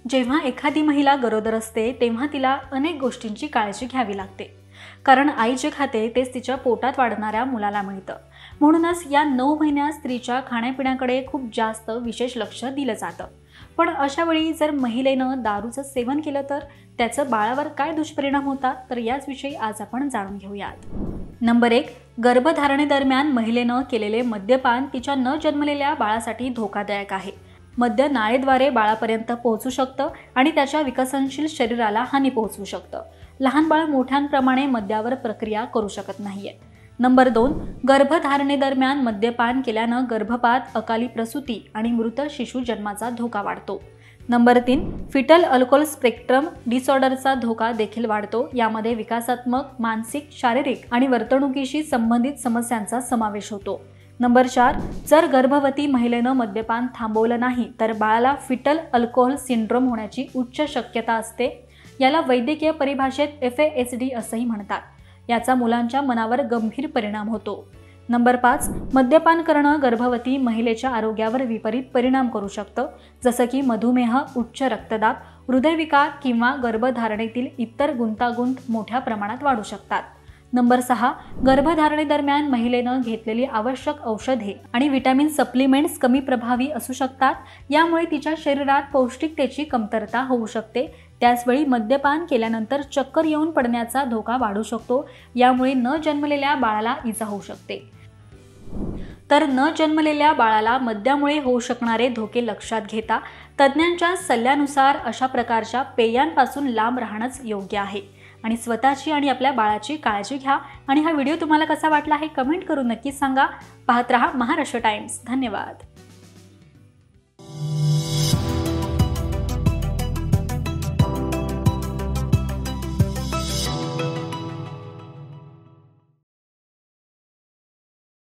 जेव्हा एखादी महिला गरोदर असते तेव्हा तिला अनेक गोष्टींची काळजी घ्यावी लागते, कारण आई जे खाते तेच तिच्या पोटात वाढणाऱ्या मुलाला मिळतं। म्हणूनच या 9 महिन्यात स्त्रीच्या खाण्यापिण्याकडे खूप जास्त विशेष लक्ष दिलं जातं। पण अशा वेळी जर महिलेनं दारूचं सेवन केलं तर त्याचं बाळावर काय दुष्परिणाम होतात, तर याच विषयी आज आपण जाणून घेऊयात। नंबर 1, गर्भधारणेदरम्यान महिलेनं केलेले मद्यपान तिच्या न जन्मलेल्या बाळासाठी धोकादायक आहे। मद्य नाळेद्वारे बाळापर्यंत पोहोचू शकतं आणि त्याच्या विकसनशील शरीराला हानी पोहोचवू शकतं। लहान बाळ मोठ्यांप्रमाणे मद्यावर प्रक्रिया करू शकत नाहीये। नंबर 2, गर्भधारणेदरम्यान मद्यपान केल्यानं गर्भपात, अकाली प्रसूती आणि मृत शिशु जन्माचा धोका वाढतो। नंबर 3, फिटल अल्कोहोल स्पेक्ट्रम डिसऑर्डरचा धोका देखील वाढतो। यामध्ये विकासात्मक, मानसिक, शारीरिक आणि वर्तणुकीशी संबंधित समस्यांचा समावेश होतो। नंबर 4, जर गर्भवती महिलेनं मद्यपान थांबवलं नाही तर बाळाला फिटल अल्कोहोल सिंड्रोम होण्याची उच्च शक्यता असते। याला वैद्यकीय परिभाषेत FASD असंही म्हणतात। याचा मुलांच्या मनावर गंभीर परिणाम होतो। नंबर 5, मद्यपान करणं गर्भवती महिलेच्या आरोग्यावर विपरीत परिणाम करू शकतं, जसं की मधुमेह, उच्च रक्तदाब, हृदयविकार किंवा गर्भधारणेतील इतर गुंतागुंत मोठ्या प्रमाणात वाढू शकतात। नंबर 6, गर्भधारणेदरम्यान महिलेनं घेतलेली आवश्यक औषधे आणि व्हिटॅमिन सप्लिमेंट्स कमी प्रभावी असू शकतात। यामुळे तिच्या शरीरात पौष्टिकतेची कमतरता होऊ शकते। त्याचवेळी मद्यपान केल्यानंतर चक्कर येऊन पडण्याचा धोका वाढू शकतो। यामुळे न जन्मलेल्या बाळाला इजा होऊ शकते। तर न जन्मलेल्या बाळाला मद्यामुळे होऊ शकणारे धोके लक्षात घेता तज्ज्ञांच्या सल्ल्यानुसार अशा प्रकारच्या पेयांपासून लांब राहणंच योग्य आहे। आणि स्वतःची आणि आपल्या बाळाची काळजी घ्या। आणि हा व्हिडिओ तुम्हाला कसा वाटला हे कमेंट करून नक्की सांगा। पाहत रहा महाराष्ट्र टाइम्स। धन्यवाद।